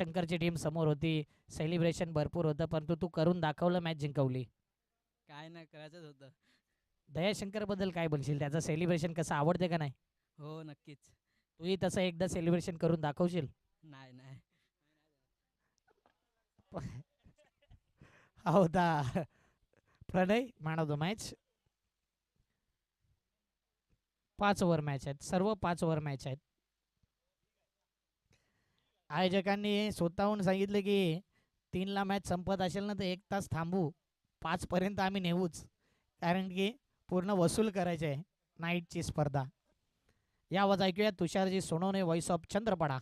शंकरची team समोर होती, celebration भरपूर होतं, परंतु तू करून दाखवलं, मॅच जिंकवली. काय नाही करायचंच होतं. दयाशंकर बद्दल काय बोलशील? त्याचं सेलिब्रेशन कसं आवडते का नाही? हो नक्कीच. तूही तसं एकदा सेलिब्रेशन करून दाखवशील? नाही नाही. हा होता Pranay, man of the match. 5 over match आहेत, सर्व 5 ओव्हर मॅच आहेत. आयोजकांनी स्वतःहून सांगितलं की 3ला मॅच संपत असेल ना तर 1 तास थांबू, 5 पर्यंत आम्ही नेऊच, कारण की पूर्ण वसूल करायचे आहे नाईटची स्पर्धा. या आवाज ऐकूया तुषारजी सोनवणे, व्हॉइस ऑफ चंद्रपडा.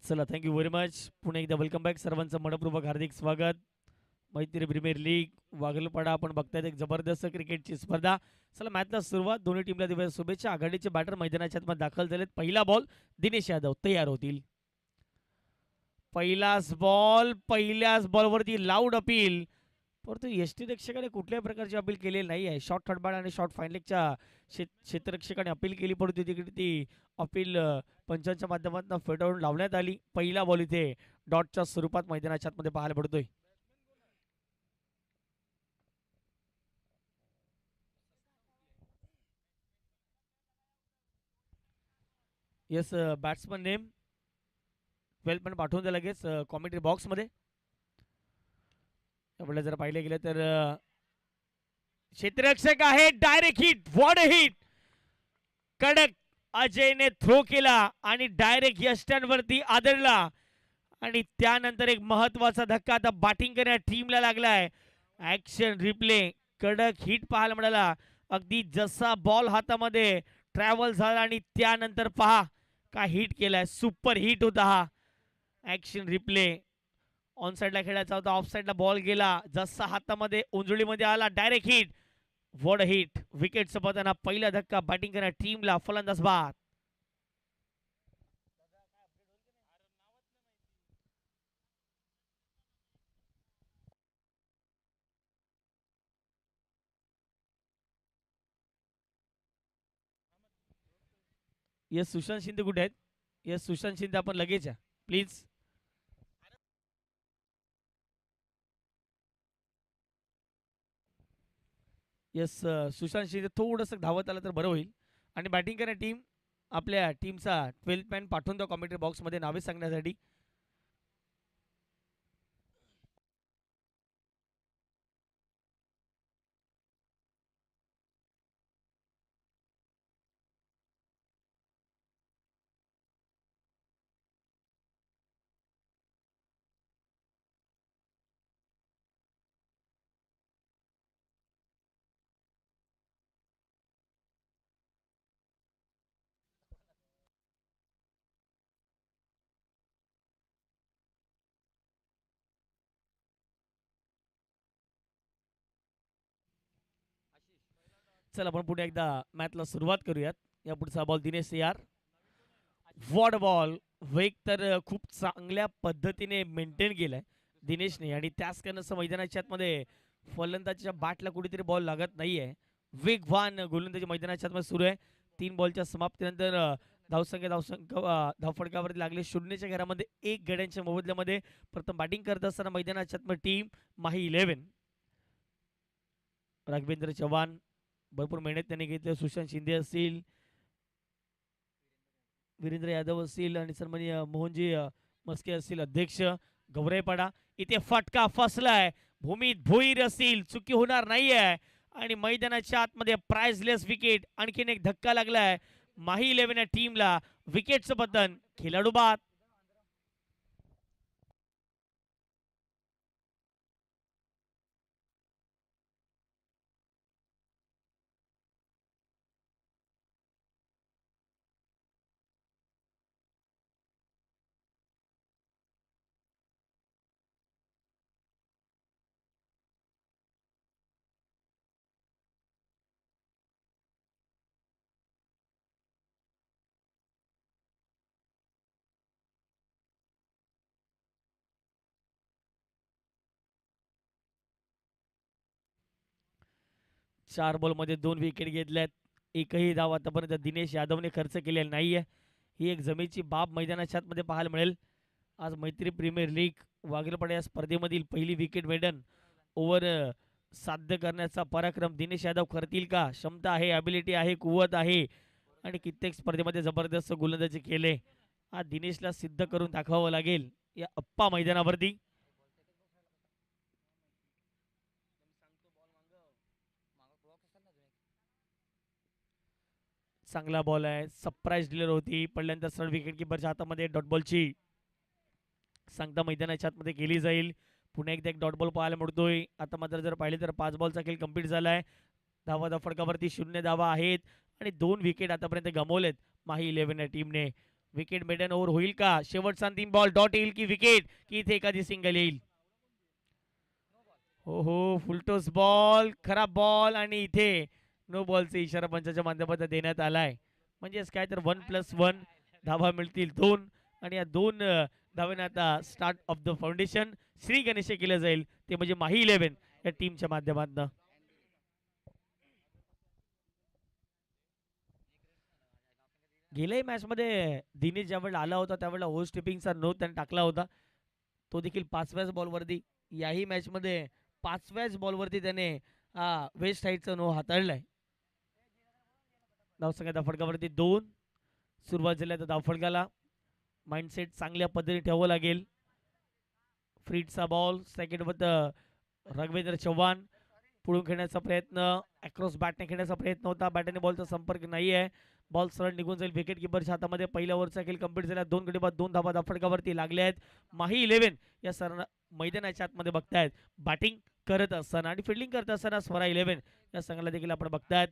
चला, थँक्यू व्हेरी मच. पुन्हा एकदा वेलकम बॅक. सर्वांचं मनपूर्वक हार्दिक स्वागत. मैत्री प्रीमियर लीग वागलपाडा आपण बघतायत, एक जबरदस्त क्रिकेटची स्पर्धा. चला, मॅचला सुरुवात. दोन्ही टीमला देऊया शुभेच्छा. आघाडीचे बॅटर मैदानाच्या आतमध्ये दाखल झालेत. पहिला बॉल दिनेश यादव तयार होतील. पहिल्याच बॉलवरती लाऊड अपील, परंतु यष्टीरक्षकाने कुठल्याही प्रकारची अपील केलेली नाही आहे. शॉर्ट थर्डबॅट आणि शॉर्ट फाईनलेगच्या क्षेत्ररक्षकाने अपील केली, परंतु तिकडे ती अपील पंचांच्या माध्यमातून फेटाळून लावण्यात आली. पहिला बॉल इथे डॉटच्या स्वरूपात मैदानाच्या आतमध्ये पाहायला पडतोय. येस, बॅट्समन नेम 12 पण पाठवून द्या लगेच कॉमेंट्री बॉक्समध्ये. त्यामुळे जर पाहिले गेले तर क्षेत्ररक्षक आहे, direct hit, what a hit. कडक अजयने थ्रो केला आणि डायरेक्ट यष्टांवरती आदळला. आणि त्यानंतर एक महत्वाचा धक्का आता बॅटिंग करण्या टीमला लागलाय. ऍक्शन रिप्ले, कडक हिट पाहायला मिळाला. अगदी जसा बॉल हातामध्ये ट्रॅव्हल झाला आणि त्यानंतर पहा का हिट केलाय. सुपर हिट होता हा. Action replay. ऑन साईडला खेळायचा होता, ऑफ साईडला बॉल गेला, जसा हातामध्ये उंजळीमध्ये आला, direct hit, what a hit. Wicket सोबताना पहिला धक्का बॅटिंग करण्या टीमला. फलंदाज बाद. येस, सुशांत शिंदे कुठे आहेत? येस, सुशांत शिंदे आपण लगेच या प्लीज. येस, सुशांत शिंदे थोडंसं धावत आलं तर बरं होईल. आणि बॅटिंग करण्या टीम, आपल्या टीमचा 12 मॅन पाठवून द्या कॉमेंट्री बॉक्समध्ये नावे सांगण्यासाठी. चला, आपण पुढे एकदा मॅचला सुरुवात करूयात. या पुढचा बॉल दिनेश यार. व्हॉट बॉल, वेग तर खूप चांगल्या पद्धतीने मेंटेन केलाय दिनेशने आणि त्याच कारणास्तव मैदानाच्या आतमध्ये फलंदाजीच्या बाटला कुठेतरी बॉल लागत नाहीये. वेगवान गोलंदाजी मैदानाच्या आतमध्ये सुरू आहे. 3 बॉलच्या समाप्तीनंतर धावफडकावरती लागले 0च्या घरामध्ये 1 गड्यांच्या मोबदल्यामध्ये. प्रथम बॅटिंग करत असताना मैदानाच्या आतमध्ये टीम माही 11. राघवेंद्र चव्हाण भरपूर मेहनत त्यांनी घेतली. सुशांत शिंदे असतील, वीरेंद्र यादव असतील आणि सन्माननीय मोहनजी मस्के असतील अध्यक्ष. गौरयपाडा इथे फटका फसलाय. भूमीत भोईर असतील, चुकी होणार नाहीये आणि मैदानाच्या आतमध्ये प्राइजलेस विकेट. आणखीन एक धक्का लागलाय माही 11 या टीमला. विकेटचं पतन, खेळाडू बाद. चार बॉल मध्ये 2 विकेट घेतल्यात. एकही धाव आतापर्यंत दिनेश यादवने खर्च केलेला नाहीये. ही एक जमेची बाब मैदानाच्या आतमध्ये पाहायला मिळेल. आज मैत्री प्रीमियर लीग वाघेरपाडा या स्पर्धेमधील पहिली विकेट मेडन ओव्हर साध्य करण्याचा पराक्रम दिनेश यादव करतील का? क्षमता आहे, ॲबिलिटी आहे, कुवत आहे आणि कित्येक स्पर्धेमध्ये जबरदस्त गोलंदाजी केले. आज दिनेशला सिद्ध करून दाखवावं लागेल या अप्पा मैदानावरती. चांगला बॉल आहे, सरप्राईज डिलर होती. पडल्यानंतर सरळ विकेट किपरच्या हातामध्ये डॉट बॉलची सांगता मैदानाच्या आतमध्ये केली जाईल. पुन्हा एकदा एक डॉट बॉल पाहायला मिळतोय. आता मात्र जर पाहिले तर 5 बॉलचा खेळ कंप्लीट झालाय. धावा फडकावरती 0 धावा आहेत आणि 2 विकेट आतापर्यंत गमावलेत माही 11 या टीमने. विकेट मेडन ओव्हर होईल का? शेवटचा 3 बॉल डॉट येईल की विकेट, की इथे एखादी सिंगल येईल? हो हो, फुलटोस बॉल, खराब बॉल आणि इथे नो बॉलचा इशारा पंचाच्या माध्यमातून देण्यात आलाय. म्हणजेच काय तर 1+1 धावा मिळतील 2 आणि या 2 धावांना आता start of the foundation Shri Ganesh केलं जाईल, ते म्हणजे माही 11 या टीमच्या माध्यमातून. गेल्याही मॅच मध्ये दिनेश ज्यावेळेला आला होता त्यावेळेला होस्ट टिपिंगचा नो त्याने टाकला होता, तो देखील 5व्याच बॉलवरती. याही मॅच मध्ये 5व्याच बॉलवरती त्याने वेस्ट हाईटचा नो हाताळलाय. धावसंख्या धावफडकावरती 2. सुरुवात झाली तर धावफडकाला माइंडसेट चांगल्या पद्धतीने ठेवावं लागेल. फ्रीडचा बॉल सेकंडवर राघवेंद्र चव्हाण पुढून खेळण्याचा प्रयत्न, अक्रॉस बॅटने खेळण्याचा प्रयत्न होता. बॅटने बॉलचा संपर्क नाही आहे. बॉल सरळ निघून जाईल विकेट किपरच्या हातामध्ये. पहिल्या ओव्हरचा खेळ कंप्लीट झाला. 2 गडी बाद 2 धावा धावफडकावरती लागल्या आहेत. माही 11 या सर मैदानाच्या आतमध्ये बघतायत बॅटिंग करत असताना आणि फिल्डिंग करत असताना स्वरा 11 या संघाला देखील आपण बघतायत.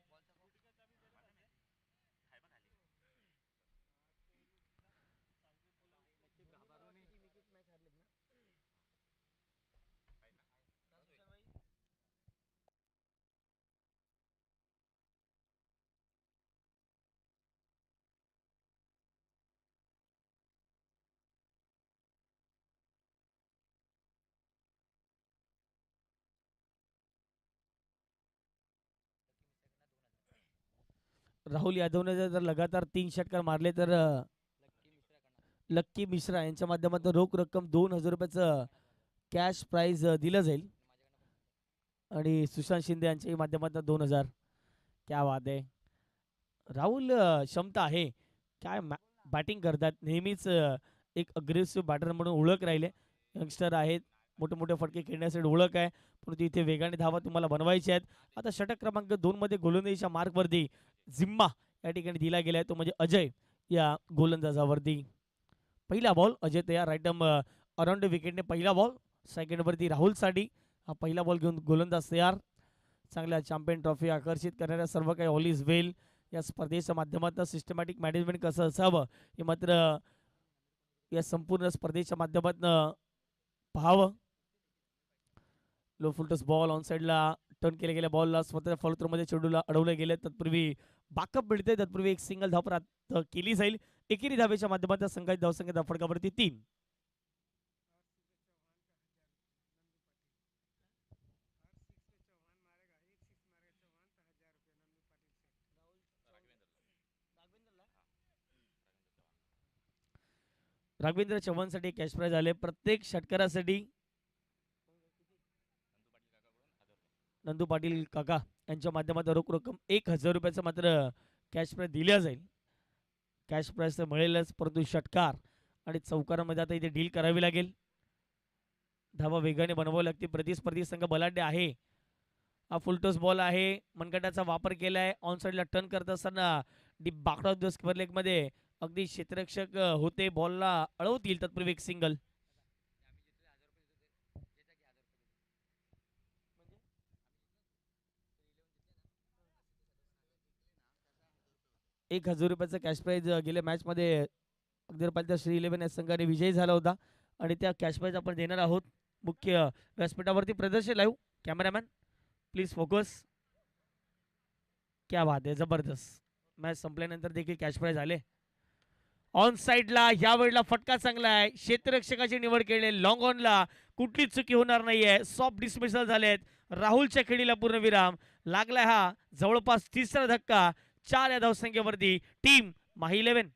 राहुल यादवने जर लगातार 3 षटकार मारले तर लक्की मिश्रा यांच्या माध्यमातून रोख रक्कम 2000 रुपयाचं कॅश प्राइज दिलं जाईल आणि सुशांत शिंदे यांच्या माध्यमातून 2000. क्या बात आहे. राहुल क्षमता आहे, काय बॅटिंग करतात. नेहमीच एक अग्रेसिव्ह बॅटर म्हणून ओळख राहिले. यंगस्टर आहेत, मोठे मोठे फटके खेळण्यासाठी ओळख आहे, परंतु इथे वेगाने धावा तुम्हाला बनवायच्या आहेत. आता षटक क्रमांक 2 मध्ये गोलंदाजीच्या मार्कवरती जिम्मा या ठिकाणी दिला गेलाय, तो म्हणजे अजय या गोलंदाजावरती. पहिला बॉल अजय तयार, राईट अराउंड विकेटने पहिला बॉल. सेकंडवरती राहुलसाठी हा पहिला बॉल घेऊन गोलंदाज तयार. चांगल्या चॅम्पियन ट्रॉफी आकर्षित करणाऱ्या सर्व काही ऑल इज वेल या स्पर्धेच्या माध्यमातून सिस्टमॅटिक मॅनेजमेंट कसं असावं हे मात्र या संपूर्ण स्पर्धेच्या माध्यमातून पाहावं. लो फुलटस बॉल ऑन साईडला टर्न केल्या गेल्या बॉलला स्वतः फॉलोथ्रूमध्ये चेंडूला अडवलं गेलं. तत्पूर्वी बाकअप मिळते. तत्पूर्वी एक सिंगल धाव प्राप्त केली जाईल. एकेरी धावेच्या माध्यमातून संघाची धावसंख्या धावफडकावरती 3. राघवेंद्र चव्हाणसाठी कॅश प्राइज आले. प्रत्येक षटकारासाठी नंदू पाटील काका यांच्या माध्यमातून रोख रक्कम 1000 रुपयाचं मात्र कॅश प्राइज दिल्या जाईल. कॅश प्राइज तर मिळेलच, परंतु षटकार आणि चौकारामध्ये आता इथे डील करावी लागेल. धावा वेगाने बनवावी लागते. प्रतिस्पर्धी संघ बलाढ्य आहे. हा फुलटॉस बॉल आहे. मनगटाचा वापर केलाय. ऑन साईडला टर्न करत असताना डीप बाकडा स्क्वेअर लेग मध्ये अगदी क्षेत्ररक्षक होते, बॉलला अडवतील. तत्पूर्वी एक सिंगल. ₹1000 कॅश प्राइज गेल्या मॅच मध्ये अगदी रुपयाचा श्री 11 या संघाने विजयी झाला होता आणि त्या कॅश प्राइज आपण देणार आहोत. मुख्य व्यासपीठावरती प्रदर्शन लाईव्ह. Cameraman please focus. क्या बात आहे, जबरदस्त. मॅच संपल्यानंतर देखील कॅश प्राइज आले. ऑन साइडला या वेळेला फटका चांगला आहे. क्षेत्ररक्षकाची निवड केली. लॉंग ऑनला कुठलीच चुकी होणार नाहीये. सॉफ्ट डिसमिसल झालेत. राहुलच्या खेळीला पूर्णविराम लागलाय. हा जवळपास तिसरा धक्का. 4 या धावसंख्येवरती टीम माही 11.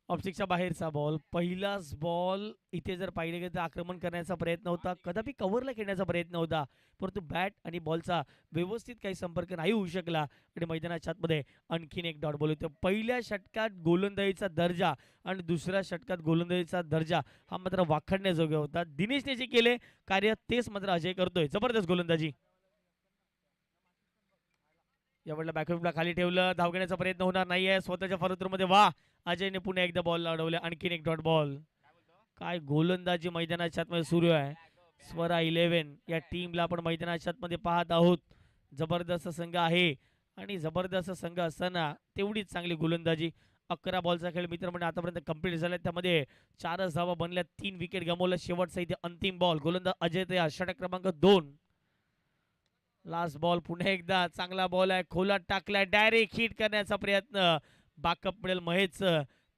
ऑब्जेक्टच्या बाहेरचा बॉल. पहिलाच बॉल. इथे जर पाहिले गेले तर आक्रमण करण्याचा प्रयत्न होता, कदापि कव्हरला खेळण्याचा प्रयत्न होता, परंतु बॅट आणि बॉलचा व्यवस्थित काही संपर्क नाही होऊ शकला आणि मैदानाच्या आतमध्ये आणखीन एक डॉट बॉल होतो. पहिल्या षटकात गोलंदाजीचा दर्जा आणि दुसऱ्या षटकात गोलंदाजीचा दर्जा हा मात्र वाखाणण्याजोगा होता. दिनेशने जे केले कार्य तेच मात्र अजय करतोय. जबरदस्त गोलंदाजी. यावेळेला बॅकअपला खाली ठेवलं. धाव घेण्याचा प्रयत्न होणार नाहीये स्वतःच्या फलंदाजीमध्ये. वा, अजयने पुन्हा एकदा बॉल अडवले. आणखीन एक डॉट बॉल. काय गोलंदाजी मैदानाच्या आतमध्ये सुरू आहे. स्वरा 11 या टीमला आपण मैदानाच्या आतमध्ये पाहत आहोत. जबरदस्त संघ आहे आणि जबरदस्त संघ असताना तेवढीच चांगली गोलंदाजी. 11 बॉलचा खेळ मित्रमंडळ आतापर्यंत कंप्लीट झाला. त्यामध्ये 4 धावा बनल्या, 3 विकेट गमावल्या. शेवटचा इथे अंतिम बॉल. गोलंदाज अजय तयार. षटक क्रमांक 2. Last ball. पुन्हा एकदा चांगला बॉल आहे. खोलात टाकलाय. डायरेक्ट हिट करण्याचा प्रयत्न. बॅकअप मिळेल महेश.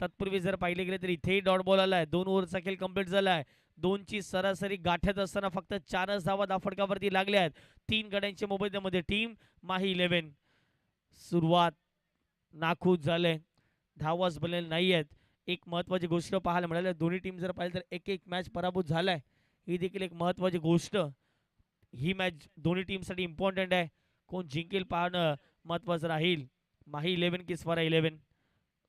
तत्पूर्वी जर पाहिले गेले तर इथेही डॉट बॉल आलाय. 2 ओव्हरचा खेळ कंप्लीट झालाय. 2ची सरासरी गाठ्यात असताना फक्त 4 धावा धावफडकावरती लागल्या आहेत. 3 गड्यांच्या मोबदल्यामध्ये टीम माही 11. सुरुवात नाखूष झाले. धावाच बनलेले नाही आहेत. एक महत्वाची गोष्ट पाहायला मिळाली. दोन्ही टीम जर पाहिलं तर एक मॅच पराभूत झालाय. ही देखील एक महत्वाची गोष्ट. ही मॅच दोन्ही टीमसाठी इम्पॉर्टंट आहे. कोण जिंकेल पाहणं महत्वाचं राहील. माही 11 की स्वरा 11.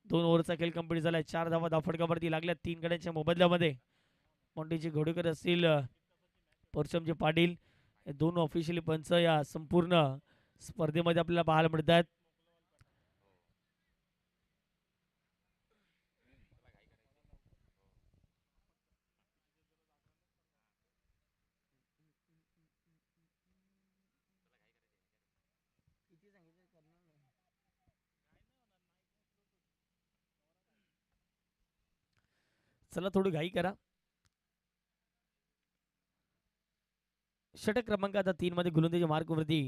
2 ओव्हरचा खेळ कंप्लीट झालाय. 4 धावा धावफडकावरती लागल्या 3 गड्यांच्या मोबदल्यामध्ये. मोंटीचे घोडेकर असतील, परशुरामजी पाटील, हे 2 ऑफिशियली पंच या संपूर्ण स्पर्धेमध्ये आपल्याला पाहायला मिळतात. चला थोडी घाई करा. षटक क्रमांक आता 3 मध्ये गोलंदाजी मार्कवरती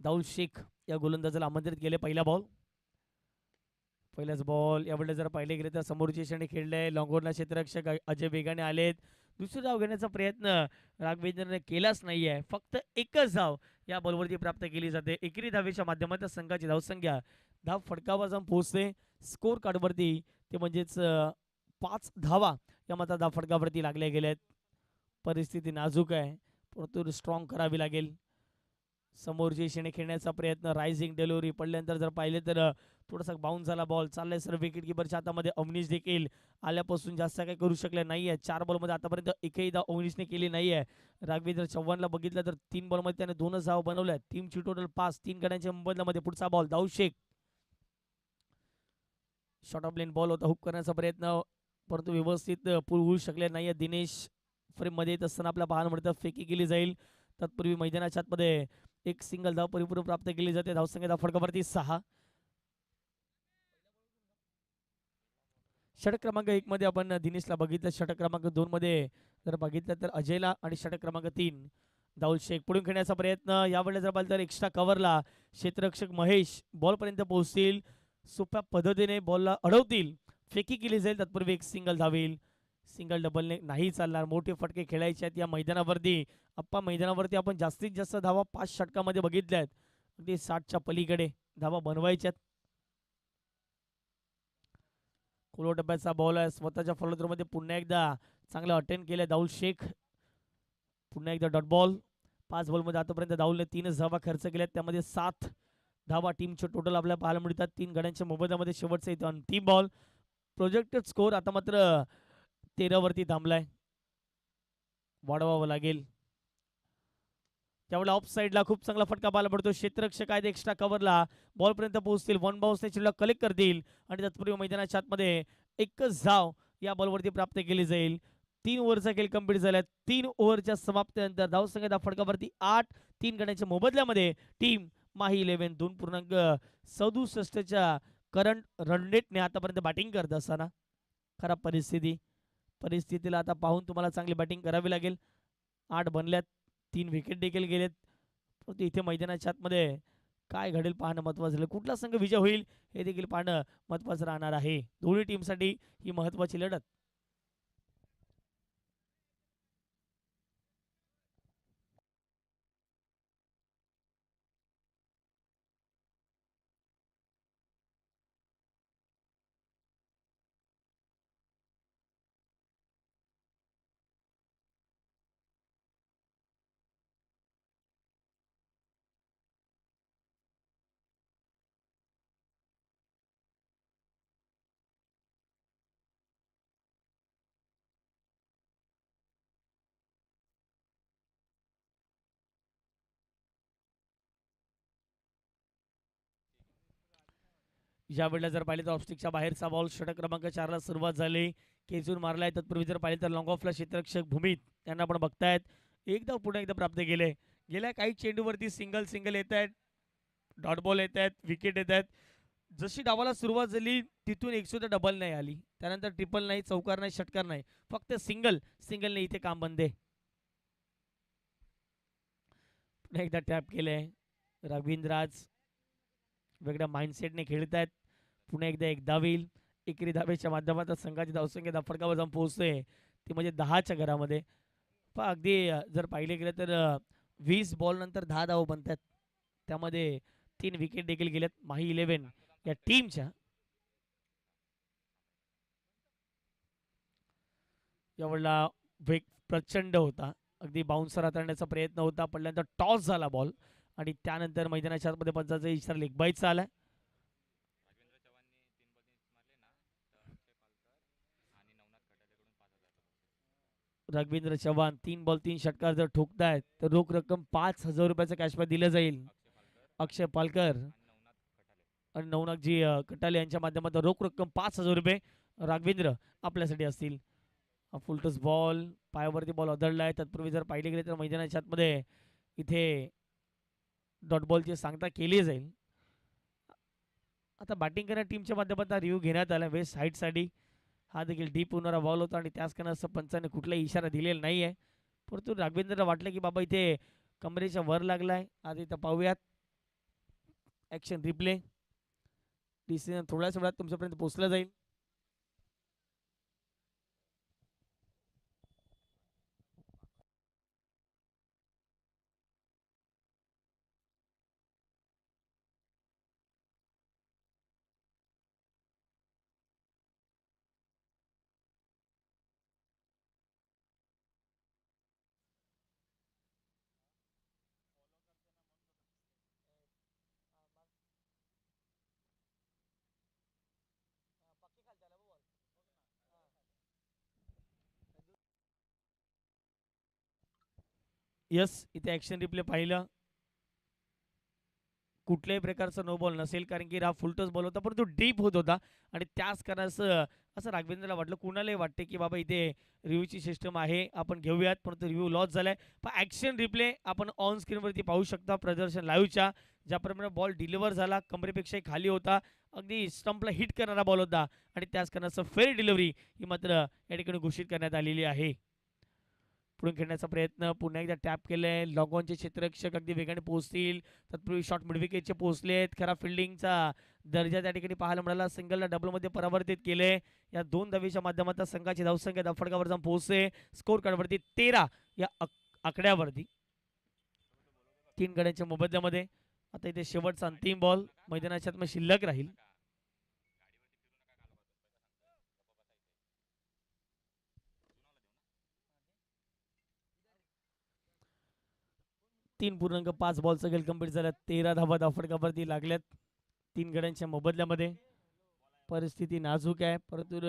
दाऊद शेख या गोलंदाजाला आमंत्रित केले. पहिला बॉल. पहिलाच बॉल. यावेळेला जर पाहिले गेले तर समोरची श्रेणी खेळले. लॉंगॉनला क्षेत्ररक्षक अजय वेगाने आलेत. दुसरी धाव घेण्याचा प्रयत्न राघवेंद्रने केलाच नाहीये. फक्त एकच धाव या बॉलवरती प्राप्त केली जाते. एकेरी धावेच्या माध्यमातून संघाची धावसंख्या धाव फडकावर जाऊन पोहोचते. स्कोर कार्डवरती ते म्हणजेच 5 धावा या मात्र धाव फडकावरती लागल्या गेल्यात. परिस्थिती नाजूक आहे, परंतु स्ट्रॉंग करावी लागेल. समोरची शेणे खेळण्याचा प्रयत्न, रायझिंग डिलिव्हरी पडल्यानंतर जर पाहिले तर थोडासा बाउन्स झाला बॉल. चाललाय सर विकेट किपरच्या हातामध्ये. अवनीश देखील आल्यापासून जास्त काही करू शकले नाहीये. 4 बॉलमध्ये आतापर्यंत एकही धाव अवनीशने केली नाहीये. राघवेंद्र चव्हाणला बघितलं तर 3 बॉलमध्ये त्याने 2च धाव बनवल्या. टीमची टोटल 5. 3 गड्यांच्या मुंबईमध्ये. पुढचा ball Dawood Shaikh. Short of length ball होता, हुक करण्याचा प्रयत्न, परंतु व्यवस्थित पूल होऊ शकले नाहीये. दिनेश फ्रेममध्ये येत असताना आपल्या पाहायला मिळतं फेकी केली जाईल. तत्पूर्वी मैदानाच्या आतमध्ये एक सिंगल धाव परिपूर्ण प्राप्त केली जाते. धावसंख्या फटकावरती 6. षटक क्रमांक 1 मध्ये आपण दिनेशला बघितलं. षटक क्रमांक 2 मध्ये जर बघितलं तर अजयला, आणि षटक क्रमांक 3 दाऊद शेख. पुढून खेळण्याचा प्रयत्न, यावेळेला जर पाहिलं तर एक्स्ट्रा कव्हरला क्षेत्ररक्षक महेश बॉलपर्यंत पोहोचतील. सोप्या पद्धतीने बॉलला अडवतील. फेकी केली जाईल. तत्पूर्वी एक सिंगल धावेल. सिंगल डबलने नाही चालणार. मोठे फटके खेळायचे आहेत या मैदानावरती. आप्पा मैदानावरती आपण जास्तीत जास्त धावा 5 षटकामध्ये बघितल्या आहेत. अगदी 60च्या पलीकडे धावा बनवायच्यात. कोलो टप्प्याचा बॉल आहे. स्वतःच्या फॉलोथ्रोमध्ये पुन्हा एकदा चांगलं अटेंड केलं दाऊद शेख. पुन्हा एकदा डॉट बॉल. 5 बॉलमध्ये आतापर्यंत दाऊदने 3च धावा खर्च केल्यात. त्यामध्ये 7 धावा टीमचे टोटल आपल्याला पाहायला मिळतात. 3 गड्यांच्या मोबदल्यामध्ये शेवटचा इथं अंतिम बॉल. प्रोजेक्टेड स्कोर आता मात्र 13 वरती थांबलाय. वाढवावं लागेल. त्यावेळेला ऑफ साईडला खूप चांगला फटका पाहायला पडतो. क्षेत्ररक्षक आहेत एक्स्ट्रा कव्हरला बॉलपर्यंत पोहोचतील. 1 बाउन्सने चिल्ला कलेक्ट करतील आणि तत्पूर्वी मैदानाच्या आतमध्ये एकच धाव या बॉलवरती प्राप्त केली जाईल. 3 ओव्हरचा खेळ कंप्लीट झाला. 3 ओव्हरच्या समाप्तीनंतर धावसंख्या फटकावरती 8. 3 गड्यांच्या मोबदल्यामध्ये टीम माही 11 2.67च्या करंट रन रेटने आतापर्यंत बॅटिंग करत असताना खराब परिस्थितीला आता पाहून तुम्हाला चांगली बॅटिंग करावी लागेल. 8 बनल्यात. 3 विकेट देखील गेलेत. परंतु इथे मैदानाच्या आतमध्ये काय घडेल पाहणं महत्त्वाचं झालं. कुठला संघ विजय होईल हे देखील पाहणं महत्त्वाचं राहणार आहे. दोन्ही टीमसाठी ही महत्त्वाची लढत. या वेळेला जर पाहिले तर ऑफस्टिकच्या बाहेरचा बॉल. षटक क्रमांक 4 ला सुरुवात झाली. केजून मारलाय. तत्पूर्वी जर पाहिले तर लॉंग ऑफला क्षेत्ररक्षक भूमित यांना आपण बघतायत. एकदा पुन्हा एकदा प्राप्त केले. गेल्या काही चेंडूवरती सिंगल येत आहेत, डॉट बॉल येत आहेत, विकेट येत आहेत. जशी डावाला सुरुवात झाली तिथून एक सुद्धा डबल नाही आली. त्यानंतर ट्रिपल नाही, चौकार नाही, षटकार नाही, फक्त सिंगलने इथे काम बंद आहे. पुन्हा एकदा टॅप केलंय. रवींद्र आज वेगळ्या माइंडसेटने खेळत आहेत. पुन्हा एकदा एक धावेल. एकरी धावेच्या माध्यमातून संघाची धावसंख्या फटकावर जाऊन पोहोचते ती म्हणजे 10च्या घरामध्ये. पण अगदी जर पाहिले गेलं तर 20 बॉल नंतर 10 धाव बनतात. त्यामध्ये 3 विकेट देखील गेल्यात माही 11 या टीमच्या. यावेळेला वेग प्रचंड होता. अगदी बाउन्सर हाताळण्याचा प्रयत्न होता. पडल्यानंतर टॉस झाला बॉल आणि त्यानंतर मैदानाच्या आतमध्ये पंचाचा इशारा लेगबाईचा आला. रघवेंद्र चव्हाण 3 बॉल 3 षटकार जर ठोकतायत तर रोख रक्कम 5,000 रुपयाचं कॅशबॅक दिलं जाईल. अक्षय पालकर आणि नवनाथजी कटाले यांच्या माध्यमातून रोख रक्कम 5,000 रुपये राघवेंद्र आपल्यासाठी असतील. फुलटस बॉल, पायावरती बॉल आदळलाय. तत्पूर्वी जर पाहिले गेले तर मैदानाच्या आतमध्ये इथे डॉट बॉलची सांगता केली जाईल. आता बॅटिंग करणाऱ्या टीमच्या माध्यमातून रिव्ह्यू घेण्यात आला. वेस्ट साईडसाठी हा देखील डीप होणारा बॉल होता आणि त्याच कारण असं पंचाने कुठलाही इशारा दिलेला नाही आहे. परंतु राघवेंद्रला वाटलं की बाबा इथे कमरेच्या वर लागलाय. आता इथं पाहूयात ॲक्शन रिप्ले. डिसिजन थोड्याच वेळात तुमच्यापर्यंत पोहोचला जाईल. यस, इथे ॲक्शन रिप्ले पाहिलं. कुठल्याही प्रकारचा नो बॉल नसेल, कारण की हा फुलटॉस बॉल होता परंतु डीप होत होता आणि त्याच कारणाचं असं राघवेंद्रला वाटलं, कुणालाही वाटते की बाबा इथे रिव्ह्यूची सिस्टम आहे, आपण घेऊयात, परंतु रिव्ह्यू लॉस झालाय. पण ॲक्शन रिप्ले आपण ऑन स्क्रीनवरती पाहू शकता प्रदर्शन लाईव्हच्या. ज्याप्रमाणे बॉल डिलिव्हर झाला, कमरेपेक्षाही खाली होता, अगदी स्टंपला हिट करणारा बॉल होता आणि त्याच कारणाचं फेअर डिलिव्हरी ही मात्र या ठिकाणी घोषित करण्यात आलेली आहे. पुढून खेळण्याचा प्रयत्न पुन्हा एकदा टॅप केलंय. लॉगॉनचे क्षेत्ररक्षक अगदी वेगाने पोहोचतील, तत्पूर्वी शॉट मिडविकेटचे पोहोचलेत. खरा फिल्डिंगचा दर्जा त्या ठिकाणी पाहायला मिळाला. सिंगलला डबलमध्ये परावर्तित केले. या दोन धावेच्या माध्यमातून संघाची धावसंख्या धाफडकावर जाऊन पोहोचते. स्कोर कार्डवरती 13 या आकड्यावरती 3 गड्यांच्या मोबदल्यामध्ये. आता इथे शेवटचा अंतिम बॉल मैदानाच्या आतमध्ये शिल्लक राहील. तीन पूर्णांक 5 बॉलचा खेळ कंप्लीट झाला. 13 धावा धाफडकावरती लागल्यात 3 गड्यांच्या मोबदल्यामध्ये. परिस्थिती नाजूक आहे, परंतु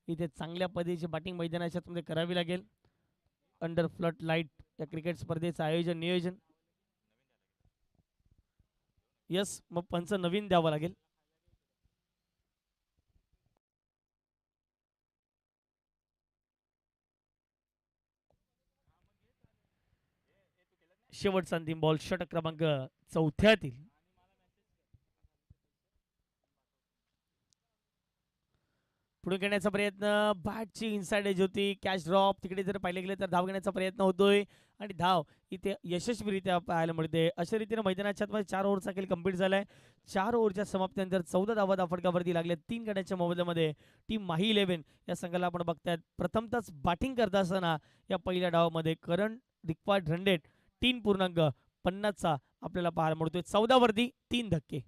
इथे चांगल्या पद्धतीची बॅटिंग मैदानाच्या आतमध्ये करावी लागेल. अंडर फ्लड लाईट या क्रिकेट स्पर्धेचं आयोजन नियोजन यस, मग पंच नवीन द्यावं लागेल. शेवटचा अंतिम बॉल षटक क्रमांक 4 पुढे घेण्याचा प्रयत्न. बॅटची इनसाइड एज होती, कॅच ड्रॉप. तिकडे जर पाहिले गेले तर धाव घेण्याचा प्रयत्न होतोय आणि धाव इथे यशस्वीरित्या पाहायला मिळते. अशा रीतीने मैदानाच्या आतमध्ये 4 ओव्हरचा खेळ कंप्लीट झालाय. 4 ओव्हरच्या समाप्तीनंतर 14 धावा धाफडकावरती लागल्या 3 गड्यांच्या मोबदल्यामध्ये. टीम माही 11 या संघाला आपण बघतायत प्रथमतच बॅटिंग करत असताना या पहिल्या डावामध्ये करंट रिक्वायर्ड रन रेट 3.50चा आपल्याला पाहायला मिळतोय. 14 वरती 3 धक्के.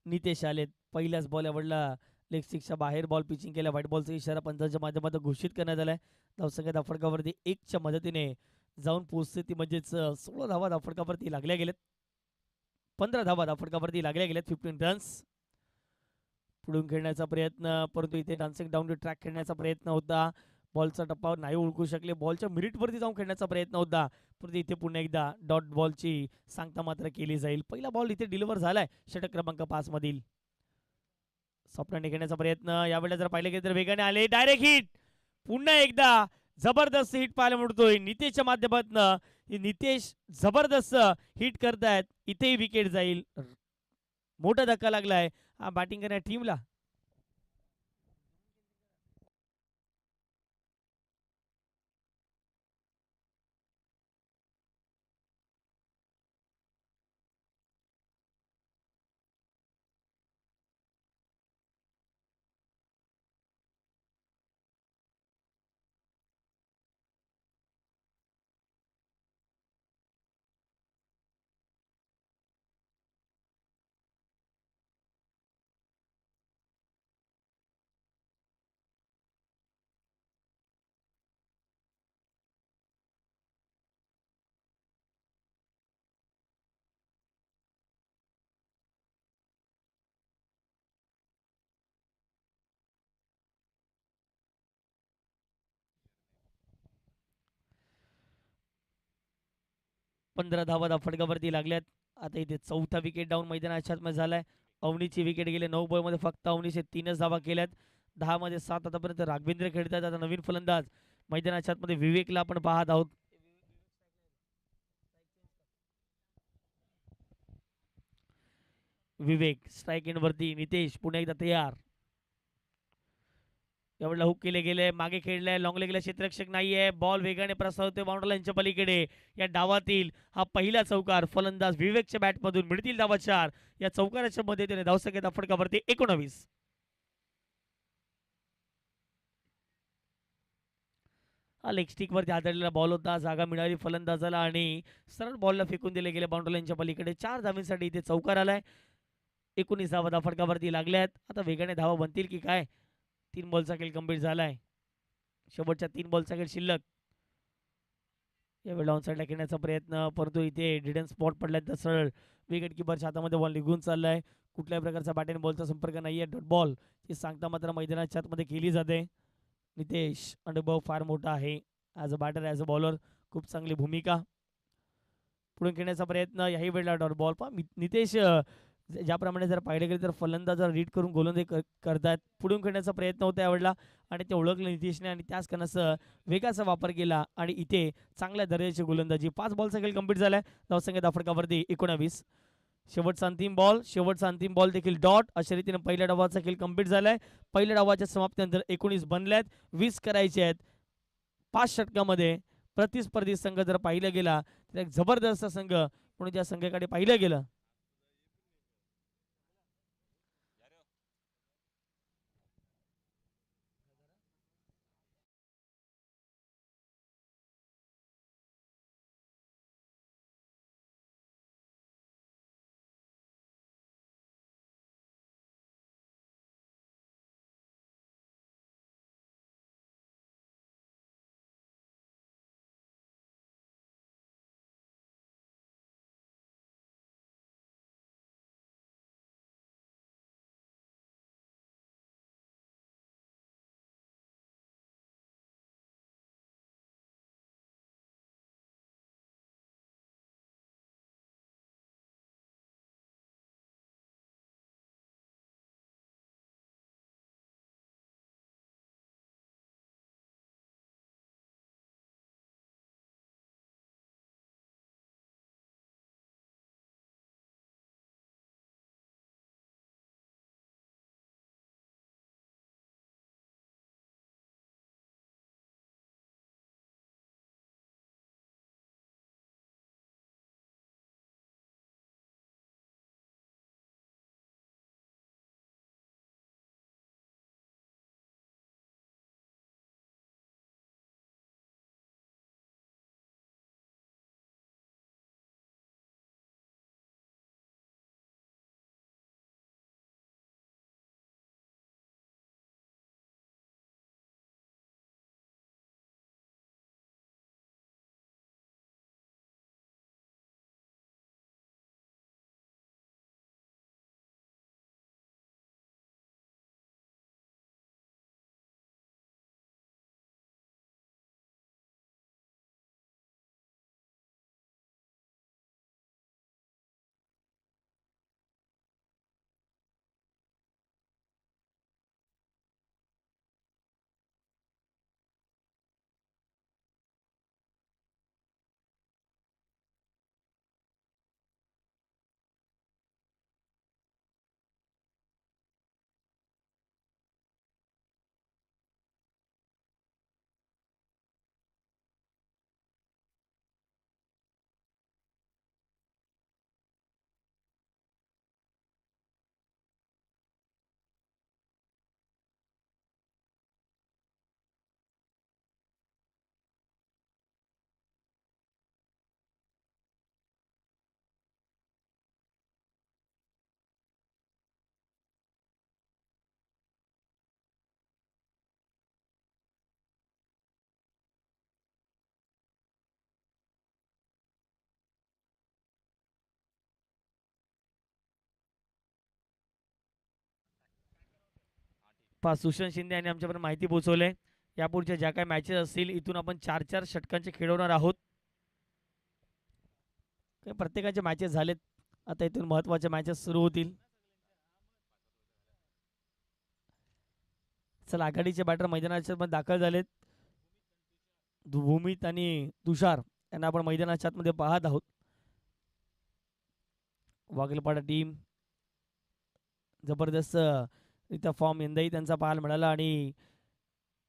नितेश आलेत. पहिल्याच बॉल आवडला लेग सिक्सच्या बाहेर बॉल पिचिंग केला. व्हाईट बॉलचा इशारा पंचांच्या माध्यमातून घोषित करण्यात आलाय. धावसंख्या धाफडकावरती 1च्या मदतीने जाऊन पोहोचते, ती म्हणजेच 16 धावा धाफडकावरती लागल्या गेल्यात. 15 धावा धाफडकावरती लागल्या गेल्यात. 15 रन्स. पुढून खेळण्याचा प्रयत्न, परंतु इथे डान्सिंग डाऊन द ट्रॅक खेळण्याचा प्रयत्न होता. बॉलचा टप्पा नाही ओळखू शकले. बॉलच्या मिरिटवरती जाऊन खेळण्याचा प्रयत्न होता, परंतु इथे पुन्हा एकदा डॉट बॉलची सांगता मात्र केली जाईल. पहिला बॉल इथे डिलिव्हर झालाय षटक क्रमांक 5 मधील. स्वप्नाने खेळण्याचा प्रयत्न, यावेळेला जर पाहिले गेले तर वेगाने आले. Direct hit. पुन्हा एकदा जबरदस्त हिट पाहायला मिळतोय नितेशच्या माध्यमातून. नितेश जबरदस्त हिट करतायत. इथेही विकेट जाईल. मोठा धक्का लागलाय हा बॅटिंग करणाऱ्या टीमला. पंधरा धावा फटकावरती लागल्यात. आता इथे चौथा विकेट डाऊन मैदानाच्या आतमध्ये झालाय. अवनीची विकेट गेले 9 बॉलमध्ये फक्त अवनीचे 3च धावा केल्यात. 10 मध्ये 7 आतापर्यंत राघवेंद्र खेळतात. आता नवीन फलंदाज मैदानाच्या आतमध्ये विवेकला आपण पाहत आहोत. विवेक स्ट्राईक एंड वरती. नितेश पुन्हा एकदा तयार. एवढा हुक केले गेले, मागे खेळलाय, लॉंग लेगला क्षेत्ररक्षक नाहीये, बॉल वेगाने प्रसार होतोय बाउंड्री लाईनच्या पलीकडे. या डावातील हा पहिला चौकार, फलंदाज विवेकच्या बॅटमधून मिळतील धावा 4. या चौकाराच्या मदतीने धावसंख्येचा फटकावरती 19. हा लेग स्टिक वरती आदळलेला बॉल होता, जागा मिळाली फलंदाजाला आणि सरळ बॉलला फेकून दिले गेले बाउंड्री लाईनच्या पलीकडे. 4 धावांसाठी इथे चौकार आलाय. 19 धावा फटकावरती लागल्यात. आता वेगाने धावा बनतील की काय? 3 बॉलचा खेळ कंप्लीट झालाय. शेवटच्या 3 बॉलचा खेळ शिल्लक. यावेळी ऑन साईडला खेळण्याचा प्रयत्न, परंतु इथे डिडन स्पॉट पडलाय तर सरळ विकेट किपरच्या हातामध्ये बॉल निघून चाललाय. कुठल्याही प्रकारचा बॅट आणि बॉलचा संपर्क नाहीये. डॉट बॉल ही सांगता मात्र मैदानाच्या आतमध्ये केली जाते. नितेश अनुभव फार मोठा आहे. As a batter as a bowler खूप चांगली भूमिका. पुढून खेळण्याचा प्रयत्न, याही वेळेला डॉट बॉल. नितेश ज्याप्रमाणे जर पाहिलं गेलं तर फलंदाज रीड करून गोलंदाजी करतात. पुढून खेळण्याचा प्रयत्न होता यावेळेला आणि ते ओळखलं नितीशने आणि त्याच कारणाचं वेगाचा वापर केला आणि इथे चांगल्या दर्जाची गोलंदाजी. 5 बॉलचा खेळ कंप्लीट झालाय. धावसंख्या फटकावरती 19. शेवटचा अंतिम बॉल देखील डॉट. अशा रीतीने पहिल्या डावाचा खेळ कंप्लीट झालाय. पहिल्या डावाच्या समाप्तीनंतर 19 बनल्यात. 20 करायचे आहेत. 5 षटकामध्ये प्रतिस्पर्धी संघ जर पाहिला गेला तर एक जबरदस्त संघ म्हणून ज्या संघाकडे पाहिलं गेलं सुशांत शिंदे यांनी आमच्यापर्यंत माहिती पोहोचवली. यापुढच्या ज्या काही मॅचेस असतील इथून आपण 4-4 षटकांचे खेळवणार आहोत. प्रत्येकाचे मॅचेस झालेत. आता इथून महत्त्वाच्या मॅचेस सुरू होतील. चला, आघाडीचे बॅटर मैदानाच्या मध्ये दाखल झालेत. भूमित आणि तुषार यांना आपण मैदानाच्या आतमध्ये पाहत आहोत. वागलपाडा टीम जबरदस्त इथं फॉर्म यंदाही त्यांचा पाहायला मिळाला आणि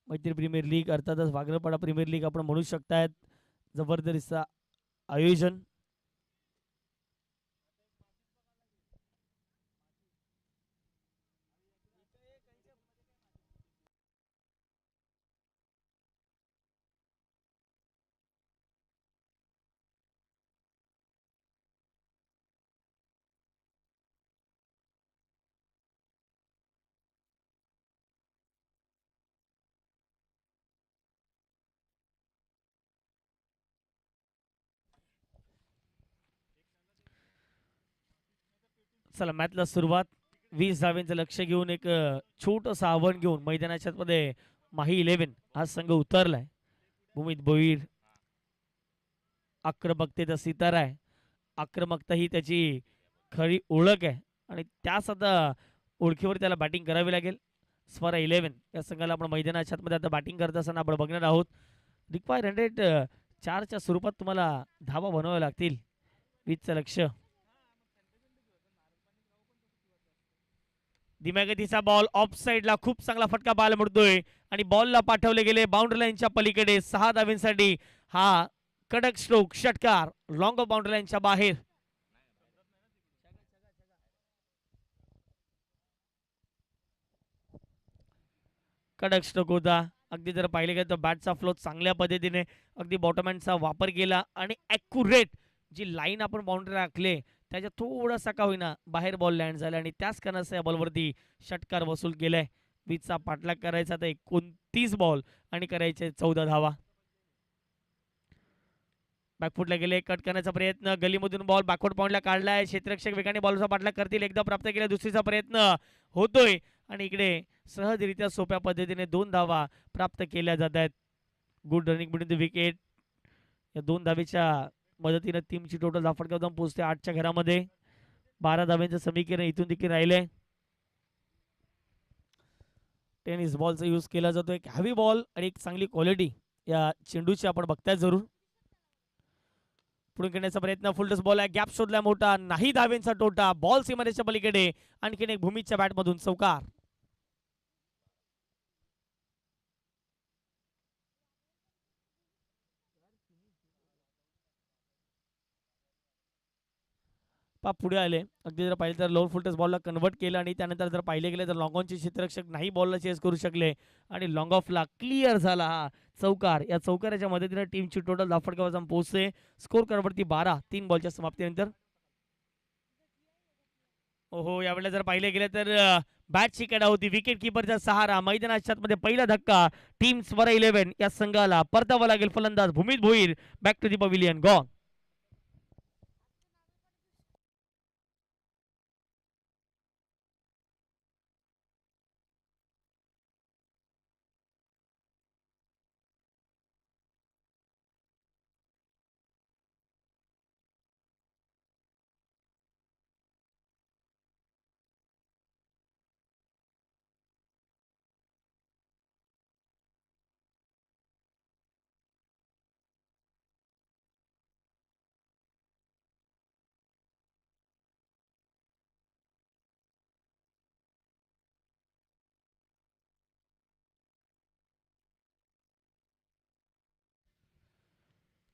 मैत्री प्रीमियर लीग अर्थातच वागरपाडा प्रीमियर लीग आपण म्हणू शकतायत. जबरदस्त आयोजन. चला मॅचला सुरुवात. 20 धावांचं लक्ष घेऊन एक छोटंसं आव्हान घेऊन मैदानाच्या मध्ये माही 11 हा संघ उतरलाय. भूमित भोईर आक्रमकतेचा सितारा आहे. आक्रमकता ही त्याची खरी ओळख आहे आणि त्याच आता ओळखीवर त्याला बॅटिंग करावी लागेल. स्वरा 11 या संघाला आपण मैदानाच्या मध्ये आता बॅटिंग करत असताना आपण बघणार आहोत. रिक्वायर 104च्या स्वरूपात तुम्हाला धावा बनवाव्या लागतील. 20चं लक्ष. दिम्यागतीचा बॉल ऑफ साइडला खूप चांगला फटका पाहायला मिळतोय आणि बॉलला पाठवले गेले बाउंड्री लाईनच्या पलीकडे. 6 धावांसाठी हा कडक स्ट्रोक षटकार लॉंग ऑफ बाउंड्री लाईनच्या बाहेर. कडक स्ट्रोक होता. अगदी जर पाहिले गेलं तर बॅटचा फ्लो चांगल्या पद्धतीने अगदी बॉटमहँडचा वापर केला आणि ॲक्युरेट जी लाईन आपण बाउंड्री राखले त्याच्या थोडासा का होईना बाहेर बॉल लँड झाला आणि त्याच कारणाचा या बॉलवरती षटकार वसूल केलाय. 20चा पाठलाग करायचा तर 29 बॉल आणि करायचे 14 धावा. बॅकफुटला गेले. कट करण्याचा प्रयत्न. गलीमधून बॉल बॅकवर्ड पॉइंटला काढलाय. क्षेत्ररक्षक वेगाने बॉलचा पाठलाग करतील. एकदा प्राप्त केला. दुसरीचा प्रयत्न होतोय आणि इकडे सहजरित्या सोप्या पद्धतीने 2 धावा प्राप्त केल्या जात आहेत. Good running between the wicket. या 2 धावेच्या मदतीने टीमची टोटल धाव फटका जाऊन पोहोचते 8च्या घरामध्ये. 12 धाव्यांचं समीकरण इथून देखील राहिले. टेनिस बॉलचा यूज केला जातो. एक हॅवी बॉल आणि एक चांगली क्वालिटी या चेंडूची आपण बघताय जरूर. पुढे करण्याचा प्रयत्न. फुलटस बॉल आहे. गॅप शोधलाय मोठा. नाही धावेंचा तोटा. बॉल सीमारेषेच्या पलीकडे. आणखीन एक भूमीच्या बॅटमधून चौकार. पुढे आले. अगदी जर पाहिलं तर लोअर फुलटस बॉलला कन्वर्ट केलं आणि त्यानंतर जर पाहिले गेले तर लॉंग ऑनचे क्षेत्ररक्षक नाही बॉलला चेस करू शकले आणि लॉंग ऑफला क्लिअर झाला हा चौकार. या चौकाराच्या मदतीने टीमची टोटल धाव फटकावर जाऊन पोहोचते. स्कोर करवरती 12 3 बॉलच्या समाप्तीनंतर. ओहो यावेळेला जर पाहिले गेले तर बॅटची कडा होती. विकेट किपरचा सहारा. मैदानाच्या मध्ये पहिला धक्का. टीम स्वरा 11 या संघाला परतावा लागेल. फलंदाज Bhumit Bhoir. Back to the pavilion. Gone.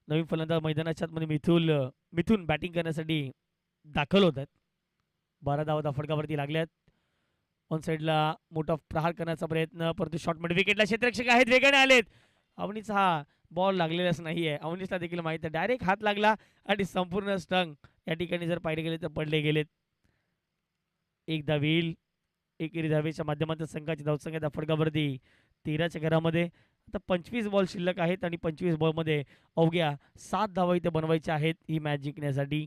नवीन फलंदाज मैदानाच्या मध्ये मिथून बॅटिंग करण्यासाठी दाखल होत आहेत. 12 धावा फटकावरती लागल्यात. ऑन साईडला मोठा प्रहार करण्याचा प्रयत्न. परंतु शॉर्ट मध्ये विकेटला क्षेत्ररक्षक आहेत. वेगाने आलेत. अवनीचा हा बॉल लागलेलाच नाहीये. अवनीसला देखील माहित आहे. डायरेक्ट हात लागला आणि संपूर्ण स्टंग या ठिकाणी जर पाहिले गेले तर पडले गेलेत. एक धावील एकेरी धावेच्या माध्यमातून संघाची धावसंख्या फटकावरती 13च्या घरामध्ये. आता 25 बॉल शिल्लक आहेत आणि 25 बॉलमध्ये अवघ्या 7 धावा इथे बनवायच्या आहेत ही मॅच जिंकण्यासाठी.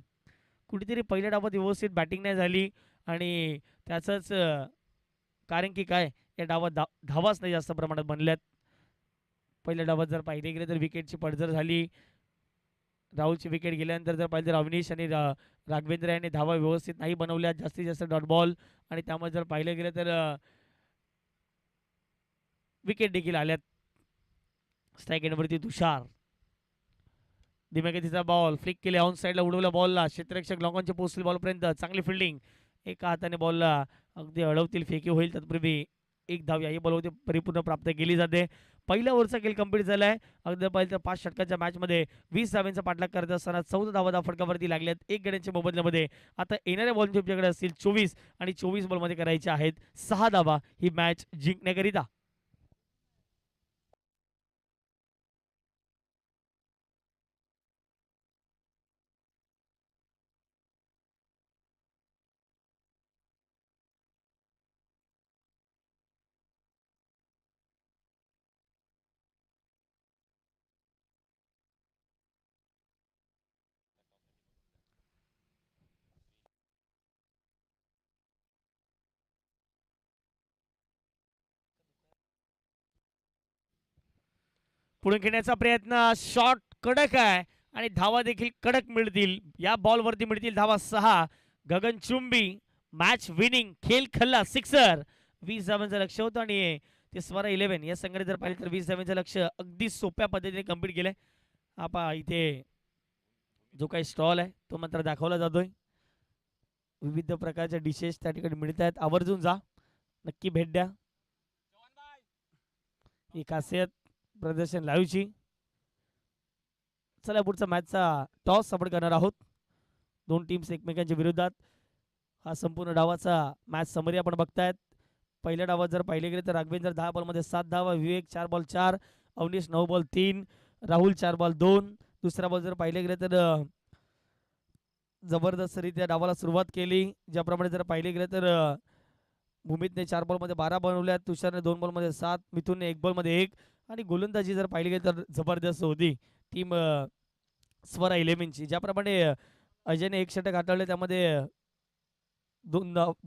कुठेतरी पहिल्या डावात व्यवस्थित बॅटिंग नाही झाली आणि त्याचंच कारण की काय या डावात धावाच नाही जास्त प्रमाणात बनल्यात. पहिल्या डावात जर पाहिले गेले तर विकेटची पडझड झाली. राहुलची विकेट गेल्यानंतर जर पाहिलं तर अवनीश आणि राघवेंद्र यांनी धावा व्यवस्थित नाही बनवल्या. जास्तीत जास्त डॉट बॉल आणि त्यामुळे जर पाहिलं गेलं तर विकेट देखील आल्यात. स्ट्राईक एंडवरती तुषार. दिम्यागतीचा बॉल फ्लिक केले. ऑन साईडला उडवला बॉलला. क्षेत्ररक्षक लॉंगॉनचे पोहोचले बॉलपर्यंत. चांगली फिल्डिंग. एका हाताने बॉलला अगदी अडवतील फेकी होईल तत्पूर्वी एक धाव याही बॉलवरती परिपूर्ण प्राप्त केली जाते. पहिल्या ओव्हरचा खेळ कंप्लीट झालाय. अगदी पहिल्या 5 षटकांच्या मॅचमध्ये 20 धावांचा पाठलाग करत असताना 14 धावा फटकावरती लागल्यात 1 गड्यांच्या मोबदल्यामध्ये. आता येणाऱ्या बॉल तुमच्याकडे असतील 24 आणि 24 बॉलमध्ये करायचे आहेत 6 धावा ही मॅच जिंकण्याकरिता. पुढे घेण्याचा प्रयत्न, शॉट कडक आहे आणि धावा देखील कडक मिळतील. या बॉलवरती मिळतील धावा 6. गगनचुंबी मॅच विनिंग खेळ खल्ला सिक्सर. 20 धावांचं लक्ष होतं आणि ते स्वरा 11 या संघाने जर पाहिलं तर 20 धावांचं लक्ष अगदी सोप्या पद्धतीने कंप्लीट केलंय. आपा इथे जो काही स्टॉल आहे तो मात्र दाखवला जातोय. विविध प्रकारच्या डिशेस त्या ठिकाणी मिळत आहेत. आवर्जून जा, नक्की भेट द्या. ही खासियत प्रदर्शन लाईव्हची. चला पुढचा मॅचचा टॉस आपण करणार आहोत. 2 टीम्स एकमेकांच्या विरोधात. हा संपूर्ण डावाचा मॅच समरी आपण बघतायत. पहिल्या डावात जर पाहिले गेले तर राघवेंद्र 10 बॉलमध्ये 7 धावा, Vivek 4 ball 4, Avneesh 9 ball 3, Rahul 4 ball 2. दुसरा बॉल जर पाहिले गेले तर जबरदस्तरित्या डावाला सुरुवात केली. ज्याप्रमाणे जर पाहिले गेले तर भूमितने 4 बॉलमध्ये 12 बनवल्यात, तुषारने 2 बॉलमध्ये 7, मिथुनने 1 बॉलमध्ये 1 आणि गोलंदाजी जर पाहिली गेली तर जबरदस्त होती टीम स्वरा 11ची. ज्याप्रमाणे अजयने 1 षटक हाताळले त्यामध्ये 2